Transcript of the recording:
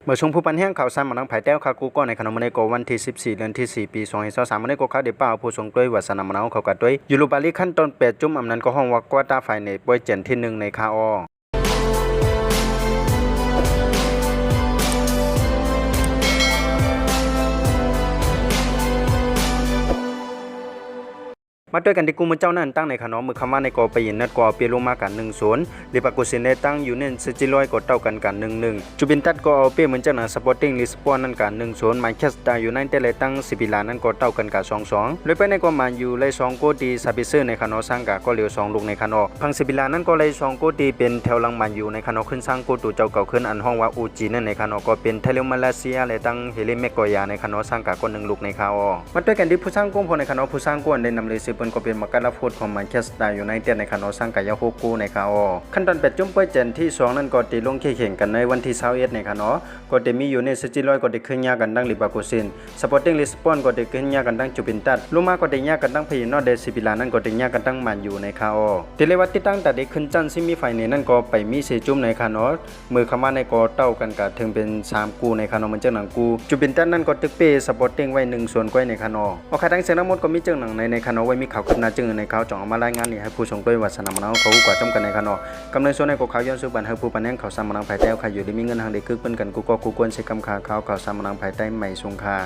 เมื่อชงผู้ปันแห้งข่าวสารมานังไผ่แต้วคากูก็ในขนมในโกวันที่14เดือนที่4ปี2023ในโกเขาเดป้าผู้ทรงด้วยวัสนามนาเขากัดด้วยยูรูบาลีขั้นตอน8จุ่มอำนั้นก็ห้องวักกว่าตาฝ่ายในป่วยเจนที่1ในคาอมาด้วยกันที่กูมือเจ้านั่นตั้งในขนมมือคำว่าในกอไปยินนัดกอเปียลงมากัน1-0ลิปากุซินได้ตั้งอยู่เน้นซิจิลอยกดเต้ากัน1-1จูบินตัดก็เอาเปียเหมือนเจ้าหน้าสปอร์ติ้งลิสบอนนั่นกัน1-0แมนเชสเตอร์ยูไนเต็ดเลยตั้งซิบิลานั่นกดเต้ากัน2-2เลยไปในกอมันอยู่เลย2โกดีซาบิเซอร์ในขนมสร้างกะก็เหลียว2ลูกในขนมพังซิบิลานั่นก็เลย2โกดีเป็นแถวหลังมันอยู่ในขนมขึ้นสร้างโกตูเจ้าเก่าขึ้นอันห้องว่าอูจีนั่นในขนมก็เป็นเทเลมาเลเซียเลยตั้งเฮเลเมกอยาในขนมสร้างกะก็1ลูกในคาอมาด้วยกันที่ผู้สร้างกุ้งพอในขนมผู้สร้างกุ้งได้นำเลยซื้อเป็นก็เป็นมักกะลาพูดของแมนเชสเตอร์ยูไนเต็ดในคานอสร้างกายาโฮกูในคาอขั้นตอน8จุ่มเป้ยเจนที่2นั่นก็ตีลงแข่งกันในวันที่21ในคานอก็ได้มีอยู่ในซิจิลอยก็ได้ขึ้นยากันดังลิบาโกซินสปอร์ติ้งลิสบอนก็ได้ขึ้นยากันดังจูบินตัดลูมาก็ได้ยากันดังพยินอเดซิบิลานั่นก็ได้ยากันดังมันอยู่ในคาอติเลวัตติตั้งแต่ได้ขึ้นจันซิมีไฟในนั่นก็ไปมี4จุ่มในคานอมือขมาในก็เต้ากันกะถึงเป็น3กูในคานอมันเจ้าหนังกูจูบินตัดนั่นก็ตึกเป้สปอร์ติ้งไว้1ส่วนก้อยในคานอเอาใครทั้งเสียงทั้งหมดก็มีเจ้าหนังในคานอไว้มีข่าวขึ้นหน้าจึงในข่าวจ่องมารายงานนี่ให้ผู้ชมด้วยวัฒนธรรมนาเขากว่าจำกันในขนมกำเนิดส่วนในกข่าวย้อนสู่บันให้ผู้ปันแห่งข่าวสารมนังภายใต้ใครอยู่ได้มีเงินทางได้คึกเป็นกันกูก็กูควรใช้คำข่าวข่าวสารมนังภายใต้ไม่ทรงค่า